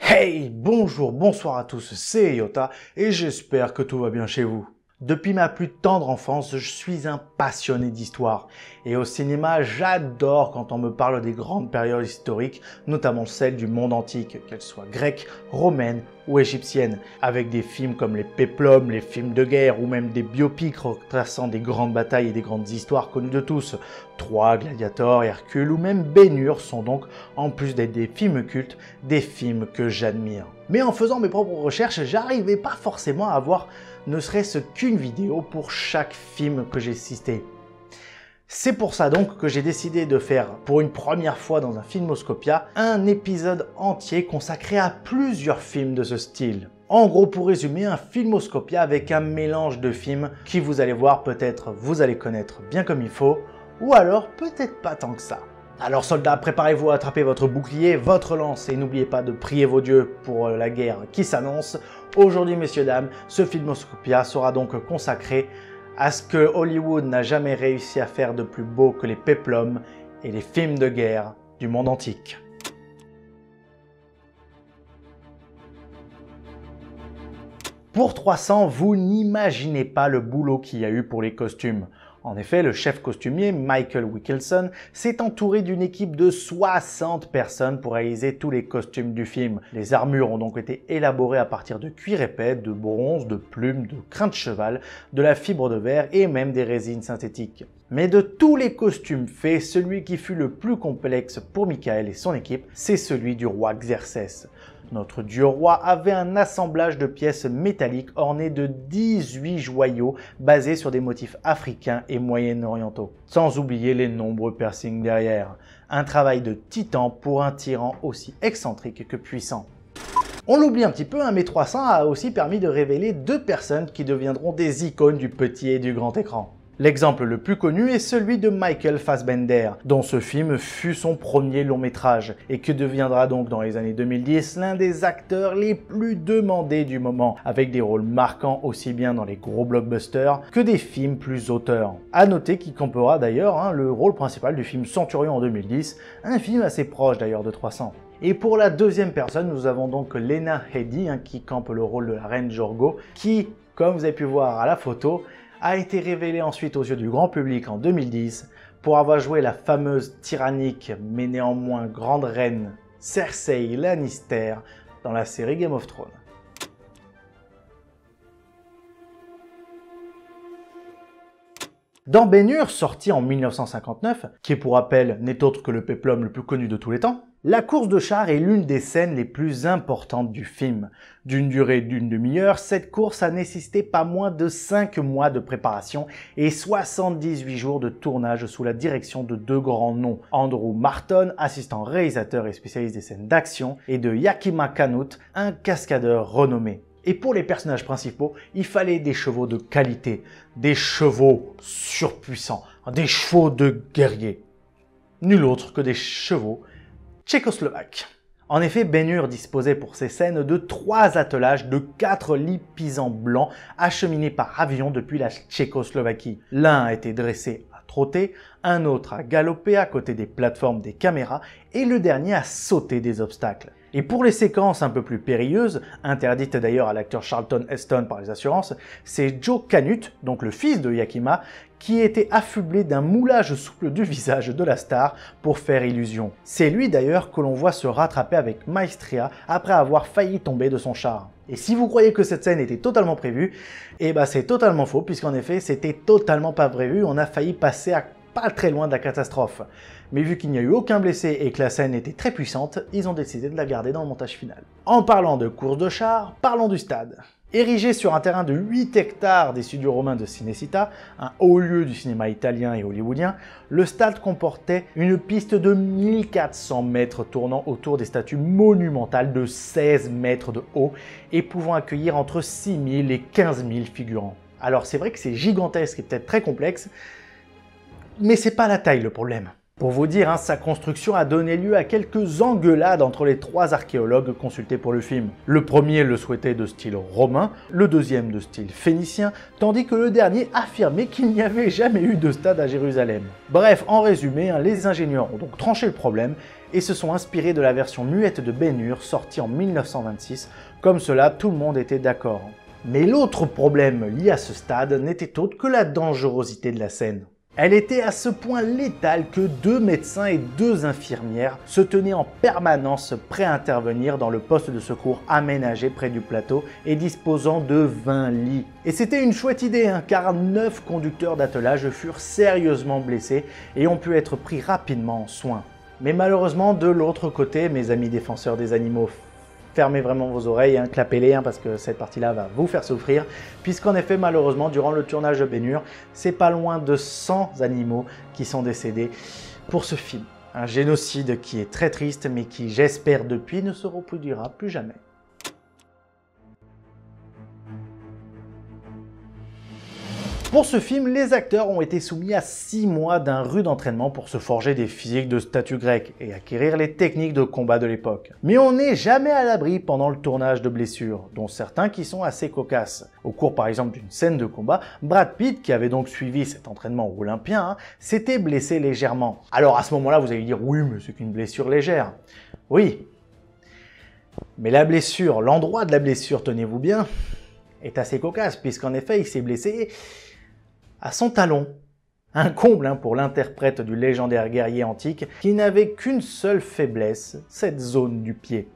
Hey, bonjour, bonsoir à tous, c'est Yota et j'espère que tout va bien chez vous. Depuis ma plus tendre enfance, je suis un passionné d'histoire et au cinéma, j'adore quand on me parle des grandes périodes historiques, notamment celles du monde antique, qu'elles soient grecques, romaines ou égyptiennes, avec des films comme les péplums, les films de guerre ou même des biopics retraçant des grandes batailles et des grandes histoires connues de tous. Troie, Gladiator, Hercule ou même Ben-Hur sont donc, en plus d'être des films cultes, des films que j'admire. Mais en faisant mes propres recherches, j'arrivais pas forcément à avoir ne serait-ce qu'une vidéo pour chaque film que j'ai cité. C'est pour ça donc que j'ai décidé de faire, pour une première fois dans un Filmoscopia, un épisode entier consacré à plusieurs films de ce style. En gros, pour résumer, un Filmoscopia avec un mélange de films qui, vous allez voir, peut-être vous allez connaître bien comme il faut, ou alors peut-être pas tant que ça. Alors soldats, préparez-vous à attraper votre bouclier, votre lance et n'oubliez pas de prier vos dieux pour la guerre qui s'annonce. Aujourd'hui, messieurs, dames, ce Filmoscopia sera donc consacré à ce que Hollywood n'a jamais réussi à faire de plus beau que les péplums et les films de guerre du monde antique. Pour 300, vous n'imaginez pas le boulot qu'il y a eu pour les costumes. En effet, le chef costumier, Michael Wilkinson, s'est entouré d'une équipe de 60 personnes pour réaliser tous les costumes du film. Les armures ont donc été élaborées à partir de cuir épais, de bronze, de plumes, de crin de cheval, de la fibre de verre et même des résines synthétiques. Mais de tous les costumes faits, celui qui fut le plus complexe pour Michael et son équipe, c'est celui du roi Xerxès. Notre dieu roi avait un assemblage de pièces métalliques ornées de 18 joyaux basés sur des motifs africains et moyen-orientaux. Sans oublier les nombreux piercings derrière. Un travail de titan pour un tyran aussi excentrique que puissant. On l'oublie un petit peu, mais 300 a aussi permis de révéler deux personnes qui deviendront des icônes du petit et du grand écran. L'exemple le plus connu est celui de Michael Fassbender, dont ce film fut son premier long métrage, et qui deviendra donc dans les années 2010 l'un des acteurs les plus demandés du moment, avec des rôles marquants aussi bien dans les gros blockbusters que des films plus auteurs. A noter qu'il campera d'ailleurs le rôle principal du film Centurion en 2010, un film assez proche d'ailleurs de 300. Et pour la deuxième personne, nous avons donc Lena Headey qui campe le rôle de la reine Jorgo, qui, comme vous avez pu voir à la photo, a été révélée ensuite aux yeux du grand public en 2010 pour avoir joué la fameuse tyrannique mais néanmoins grande reine Cersei Lannister dans la série Game of Thrones. Dans Ben-Hur, sorti en 1959, qui pour rappel n'est autre que le péplum le plus connu de tous les temps, la course de chars est l'une des scènes les plus importantes du film. D'une durée d'une demi-heure, cette course a nécessité pas moins de 5 mois de préparation et 78 jours de tournage sous la direction de deux grands noms, Andrew Marton, assistant réalisateur et spécialiste des scènes d'action, et de Yakima Canute, un cascadeur renommé. Et pour les personnages principaux, il fallait des chevaux de qualité, des chevaux surpuissants, des chevaux de guerriers. Nul autre que des chevaux tchécoslovaques. En effet, Ben-Hur disposait pour ces scènes de 3 attelages de 4 lits pisans blancs acheminés par avion depuis la Tchécoslovaquie. L'un a été dressé à trotter, un autre à galoper à côté des plateformes des caméras et le dernier à sauter des obstacles. Et pour les séquences un peu plus périlleuses, interdites d'ailleurs à l'acteur Charlton Heston par les assurances, c'est Joe Canute, donc le fils de Yakima, qui était affublé d'un moulage souple du visage de la star pour faire illusion. C'est lui d'ailleurs que l'on voit se rattraper avec maestria après avoir failli tomber de son char. Et si vous croyez que cette scène était totalement prévue, eh ben c'est totalement faux, puisqu'en effet c'était totalement pas prévu, on a failli passer à pas très loin de la catastrophe. Mais vu qu'il n'y a eu aucun blessé et que la scène était très puissante, ils ont décidé de la garder dans le montage final. En parlant de course de chars, parlons du stade. Érigé sur un terrain de 8 hectares des studios romains de Cinecittà, un haut lieu du cinéma italien et hollywoodien, le stade comportait une piste de 1400 mètres tournant autour des statues monumentales de 16 mètres de haut et pouvant accueillir entre 6000 et 15 000 figurants. Alors c'est vrai que c'est gigantesque et peut-être très complexe, mais c'est pas la taille le problème. Pour vous dire, hein, sa construction a donné lieu à quelques engueulades entre les 3 archéologues consultés pour le film. Le premier le souhaitait de style romain, le deuxième de style phénicien, tandis que le dernier affirmait qu'il n'y avait jamais eu de stade à Jérusalem. Bref, en résumé, hein, les ingénieurs ont donc tranché le problème et se sont inspirés de la version muette de Ben-Hur sortie en 1926, comme cela tout le monde était d'accord. Mais l'autre problème lié à ce stade n'était autre que la dangerosité de la scène. Elle était à ce point létale que 2 médecins et 2 infirmières se tenaient en permanence prêts à intervenir dans le poste de secours aménagé près du plateau et disposant de 20 lits. Et c'était une chouette idée, hein, car 9 conducteurs d'attelage furent sérieusement blessés et ont pu être pris rapidement en soins. Mais malheureusement, de l'autre côté, mes amis défenseurs des animaux, fermez vraiment vos oreilles, hein, clapez-les, hein, parce que cette partie-là va vous faire souffrir, puisqu'en effet, malheureusement, durant le tournage de Ben-Hur, c'est pas loin de 100 animaux qui sont décédés pour ce film. Un génocide qui est très triste, mais qui, j'espère depuis, ne se reproduira plus jamais. Pour ce film, les acteurs ont été soumis à 6 mois d'un rude entraînement pour se forger des physiques de statut grec et acquérir les techniques de combat de l'époque. Mais on n'est jamais à l'abri pendant le tournage de blessures, dont certains qui sont assez cocasses. Au cours par exemple d'une scène de combat, Brad Pitt, qui avait donc suivi cet entraînement olympien, hein, s'était blessé légèrement. Alors à ce moment-là, vous allez dire « oui, mais c'est qu'une blessure légère ». Oui, mais la blessure, l'endroit de la blessure, tenez-vous bien, est assez cocasse, puisqu'en effet, il s'est blessé à son talon. Un comble, hein, pour l'interprète du légendaire guerrier antique qui n'avait qu'une seule faiblesse, cette zone du pied.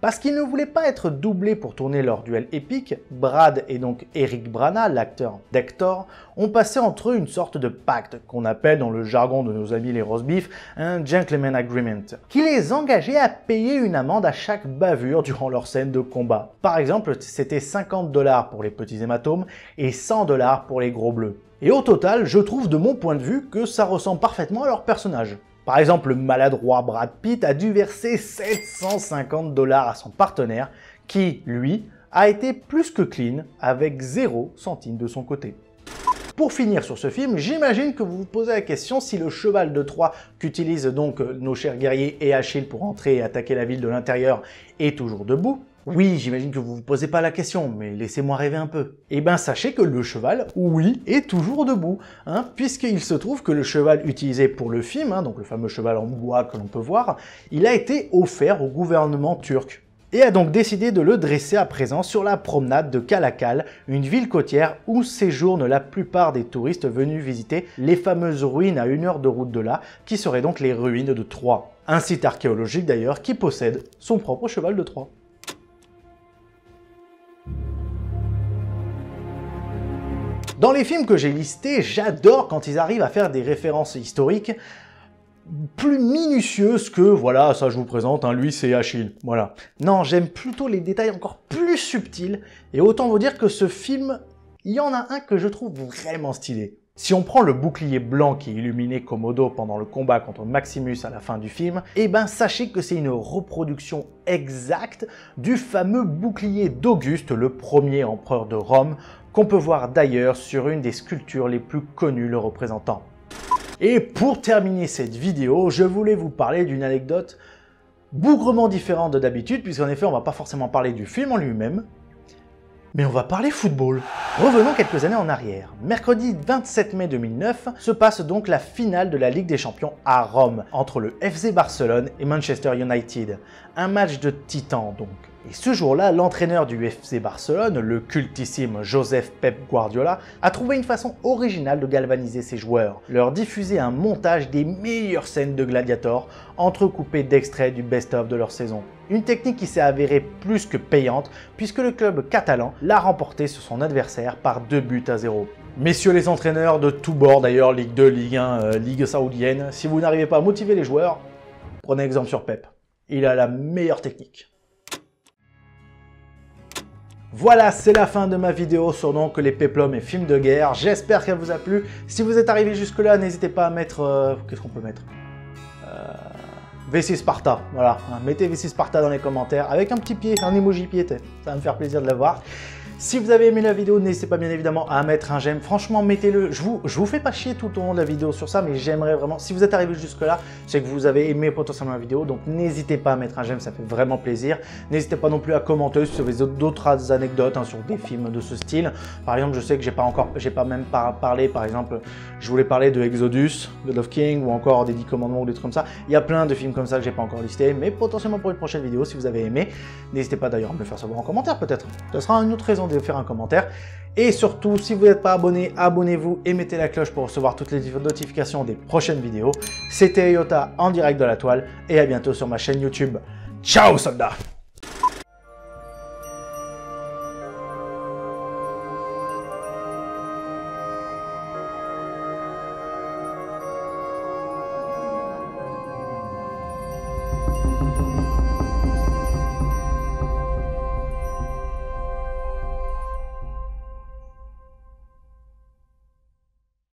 Parce qu'il ne voulait pas être doublé pour tourner leur duel épique, Brad et donc Eric Bana, l'acteur d'Hector, ont passé entre eux une sorte de pacte qu'on appelle dans le jargon de nos amis les roast-beef un gentleman agreement, qui les engageait à payer une amende à chaque bavure durant leur scène de combat. Par exemple, c'était 50 $ pour les petits hématomes et 100 $ pour les gros bleus. Et au total, je trouve de mon point de vue que ça ressemble parfaitement à leur personnage. Par exemple, le maladroit Brad Pitt a dû verser 750 $ à son partenaire qui, lui, a été plus que clean avec 0 centime de son côté. Pour finir sur ce film, j'imagine que vous vous posez la question si le cheval de Troie qu'utilisent donc nos chers guerriers et Achille pour entrer et attaquer la ville de l'intérieur est toujours debout. Oui, j'imagine que vous vous posez pas la question, mais laissez-moi rêver un peu. Eh ben sachez que le cheval, oui, est toujours debout, hein, puisqu'il se trouve que le cheval utilisé pour le film, hein, donc le fameux cheval en bois que l'on peut voir, il a été offert au gouvernement turc. Et a donc décidé de le dresser à présent sur la promenade de Kalakal, une ville côtière où séjournent la plupart des touristes venus visiter les fameuses ruines à 1 heure de route de là, qui seraient donc les ruines de Troie. Un site archéologique d'ailleurs qui possède son propre cheval de Troie. Dans les films que j'ai listés, j'adore quand ils arrivent à faire des références historiques plus minutieuses que, voilà, ça je vous présente, hein, lui c'est Achille, voilà. Non, j'aime plutôt les détails encore plus subtils, et autant vous dire que ce film, il y en a un que je trouve vraiment stylé. Si on prend le bouclier blanc qui est illuminé Komodo pendant le combat contre Maximus à la fin du film, eh ben sachez que c'est une reproduction exacte du fameux bouclier d'Auguste, le premier empereur de Rome, qu'on peut voir d'ailleurs sur une des sculptures les plus connues le représentant. Et pour terminer cette vidéo, je voulais vous parler d'une anecdote bougrement différente de d'habitude, puisqu'en effet on va pas forcément parler du film en lui-même, mais on va parler football. Revenons quelques années en arrière. Mercredi 27 mai 2009 se passe donc la finale de la Ligue des Champions à Rome, entre le FC Barcelone et Manchester United. Un match de titans donc. Et ce jour-là, l'entraîneur du FC Barcelone, le cultissime Josep Pep Guardiola, a trouvé une façon originale de galvaniser ses joueurs, leur diffuser un montage des meilleures scènes de Gladiator, entrecoupées d'extraits du best-of de leur saison. Une technique qui s'est avérée plus que payante, puisque le club catalan l'a remporté sur son adversaire par 2-0. Messieurs les entraîneurs de tous bords d'ailleurs, Ligue 2, Ligue 1, Ligue saoudienne, si vous n'arrivez pas à motiver les joueurs, prenez exemple sur Pep. Il a la meilleure technique. Voilà, c'est la fin de ma vidéo sur donc les péplums et films de guerre. J'espère qu'elle vous a plu. Si vous êtes arrivé jusque là, n'hésitez pas à mettre... qu'est-ce qu'on peut mettre V6 Sparta, voilà. Mettez V6 Sparta dans les commentaires avec un petit pied, un emoji pied, ça va me faire plaisir de la voir. Si vous avez aimé la vidéo, n'hésitez pas bien évidemment à mettre un j'aime. Franchement, mettez-le. Je vous fais pas chier tout au long de la vidéo sur ça, mais j'aimerais vraiment. Si vous êtes arrivé jusque-là, c'est que vous avez aimé potentiellement la vidéo, donc n'hésitez pas à mettre un j'aime, ça fait vraiment plaisir. N'hésitez pas non plus à commenter si vous avez d'autres anecdotes hein, sur des films de ce style. Par exemple, je sais que j'ai pas même parlé, par exemple, je voulais parler de Exodus, God of King, ou encore des 10 commandements ou des trucs comme ça. Il y a plein de films comme ça que j'ai pas encore listé, mais potentiellement pour une prochaine vidéo, si vous avez aimé, n'hésitez pas d'ailleurs à me le faire savoir en commentaire peut-être. Ce sera une autre raison de faire un commentaire. Et surtout, si vous n'êtes pas abonné, abonnez-vous et mettez la cloche pour recevoir toutes les notifications des prochaines vidéos. C'était Yota en direct de la toile et à bientôt sur ma chaîne YouTube. Ciao soldats!